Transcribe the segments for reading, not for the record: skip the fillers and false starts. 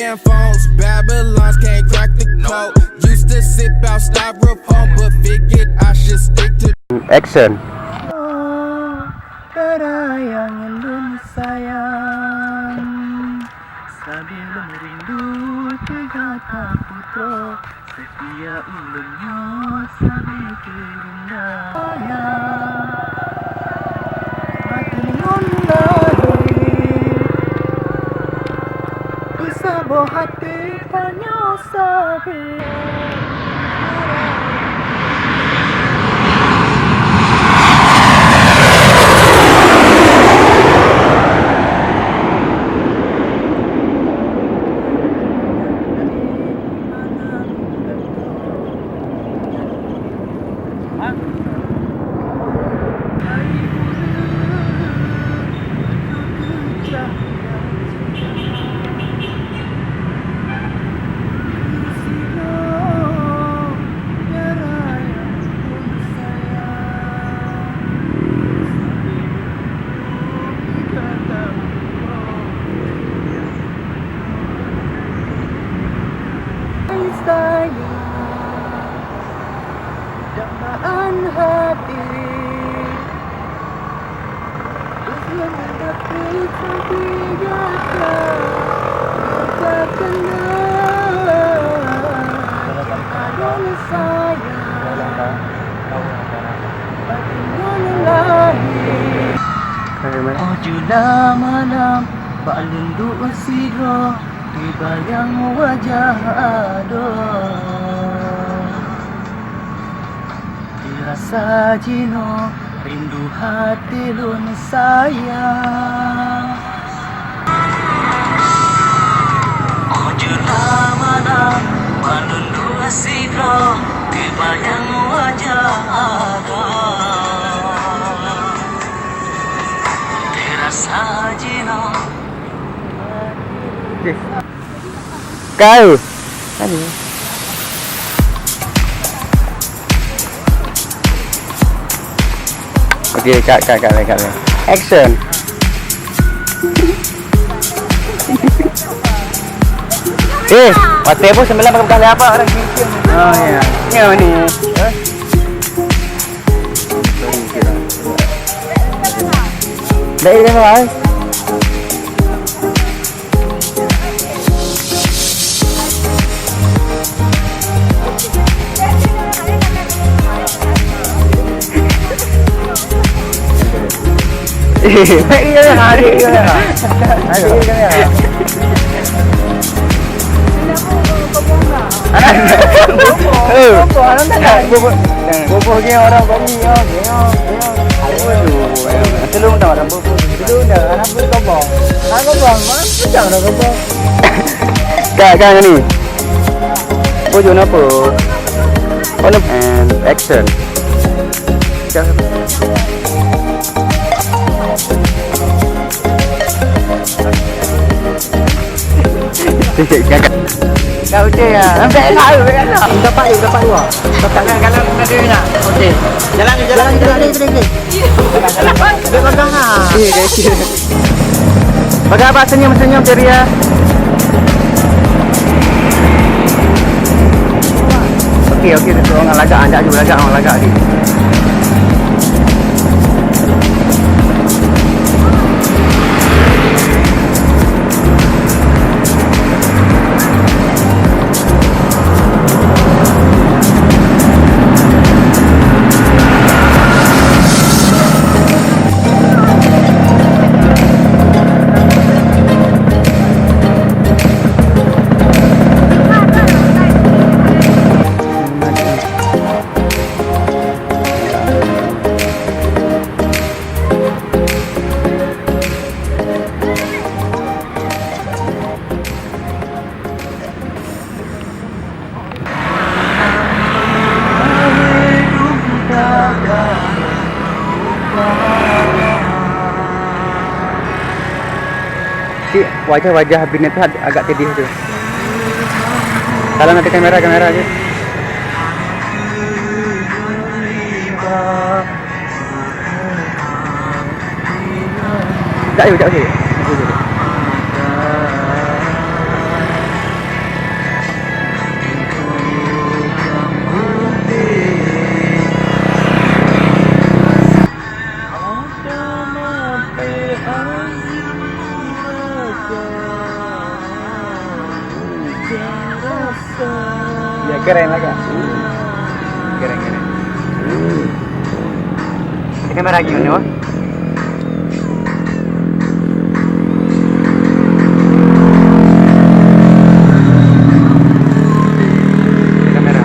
and phones. Babylons can't crack the code. Used to sip out styrofoam, but figured I should stick to Action. Terayang elun sayang sambil merindu tiga putra setia ulunnya sambil terindah sayang mati lahir bersabuk hati tanya sabir. Dambaan hati Usia mendapat tiga tak kenal adalah sayang bagaimana lahir Ojulah malam Balun doa sidra Dibayang wajah aduh Dirasa jino Rindu hati lun sayang Ojulah malam Balun doa sidra Dibayang wajah aduh Dirasa jino Kau. Tadi. Okey, kat. Action. Mati pun sembilan pakai apa orang kitchen. Oh ya. Yang ni. Dah ini mana? Baik ke lah, adik ke lah. Adik ke lah. Bobo ke orang bagi. Telung dah orang bobo. Telung dah orang berkobong. Orang kobong, mana sejak dah kobong. Kak ni. Bojo apa? And action. Kau okey ya. Sampai nak dapat dua. Dapat kalau tadi nak. Okey. Jalan. Ambil pegang ah. Okey. Bagi apa senyum ceria. Okey tu orang lagak anda juga orang lagak ni. Wajah bini tu agak tedih tu. Kalau nanti kamera aja. Jauh. Keren lah kak. Keren. Ini kamera lagi mana? Kamera.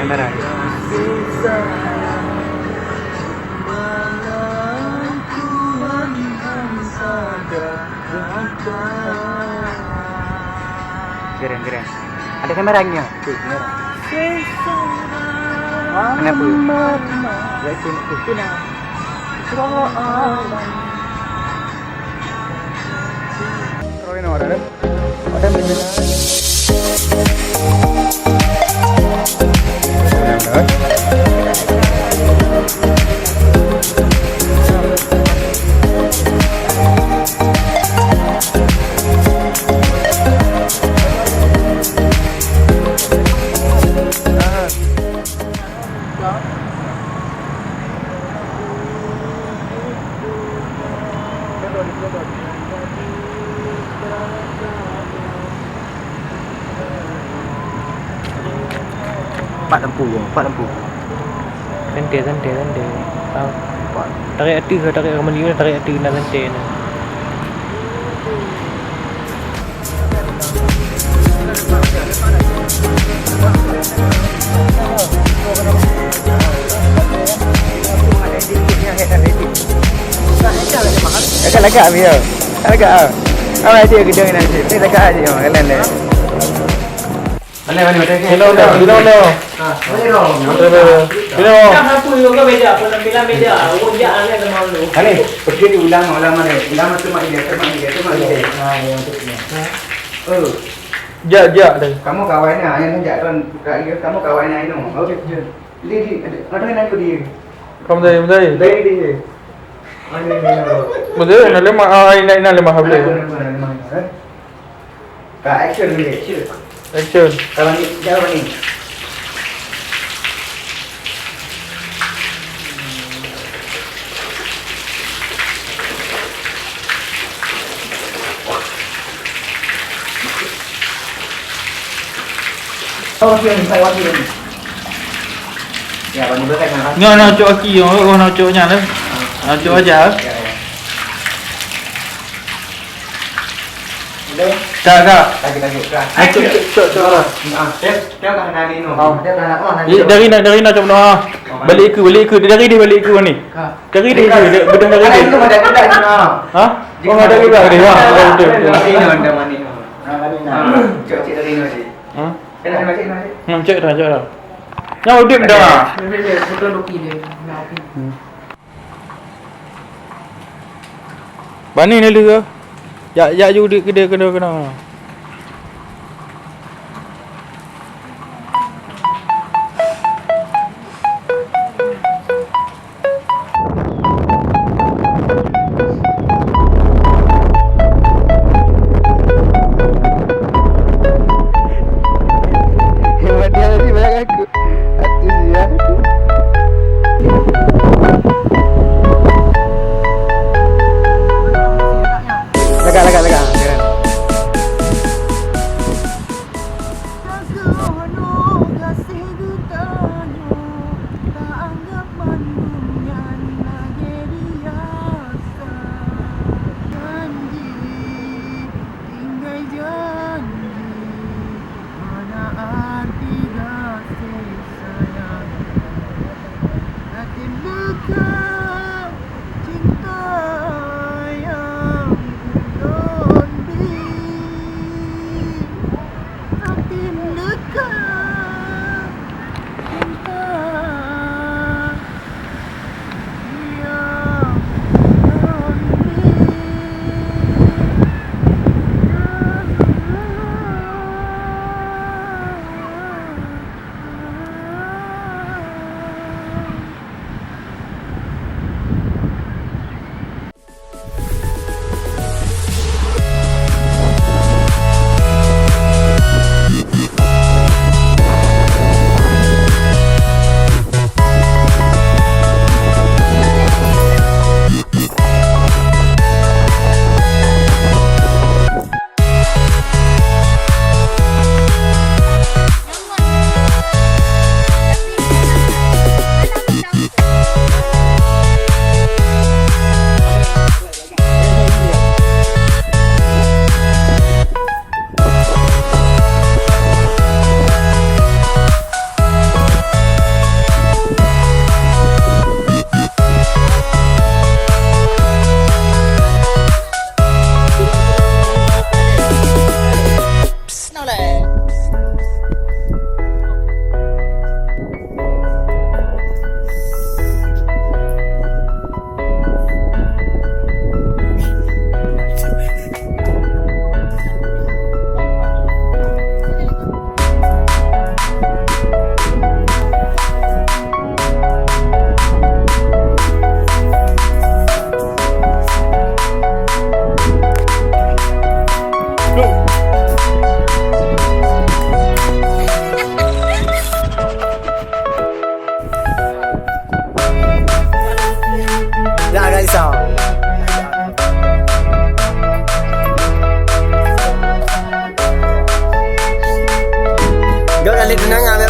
Kamera. Keren. Ada kameranya. Tuh, kamera. Kenapa? Kalau ini ada Pak lampu. Santai. Tarik hati ke tarik ramai ni, tarik hati nak santai ni. Agak dia. Agak. Awak dia gedung ni nanti. Ni agak aja kalian ni. Mana. Hello. Kenapa you ke meja? Penampilan meja. Ujak angin sama lu. Ani, pergi diulang mana? Ulang teman dia. Yang tu. Jak dah. Kamu kawannya, yang tu kan kamu kawannya ini. Okey, jom. Li, ada yang aku dia. Kamu dah. Dia. Betul, nak lemah habis. Action ni. Action. Kalau ni, jauh ni. Wakil. Ya, bani berkaitan. Nak cok aki, nak coknya lah. Nak cok aja. Tak. Cok lah. Dia dah nari no. Dari nak cok no. Balik ke. Dari dia balik ke ni. Dari dia betul dari dia. Itu ada kedai sana. Ha? Kau ada ke tak dia? Betul. Ini ada mani. Cok dari no je. Ha? Ada macam ni. Cok dah. Yang udah dah. Betul loki dia. Bani ni lu ke? Ya you dia kena. Dia tadi banyak aku. Hati dia. Lega. Keren.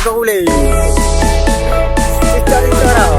kau boleh. Kita tau.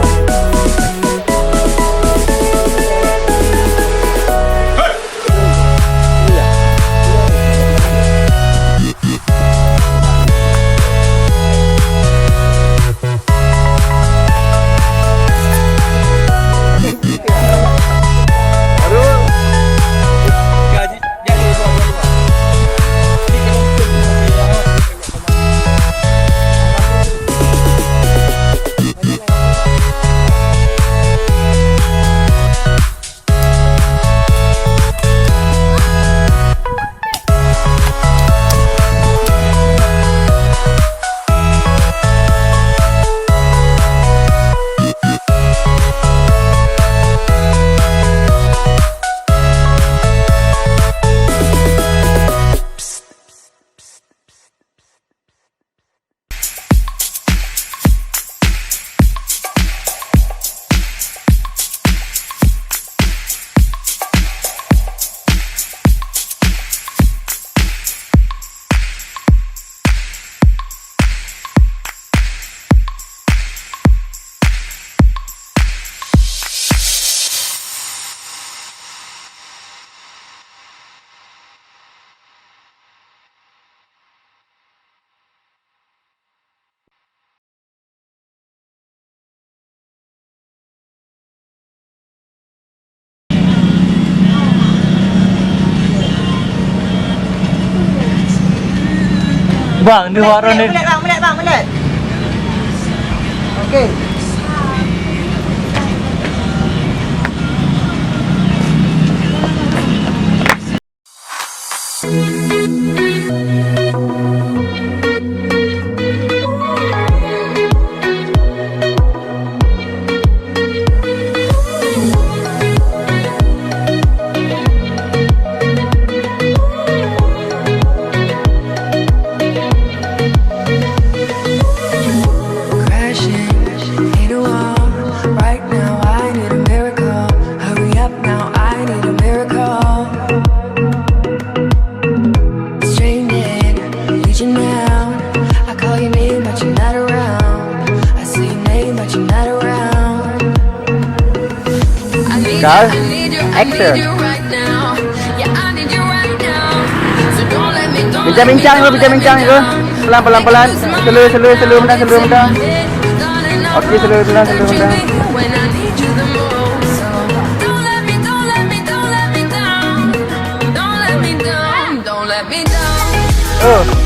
Bang, ni warna ni. Melet. Okey. Kau action. Bincang-bincang ke? Pelan. Slow mudah. Okey, slow mudah. Oh.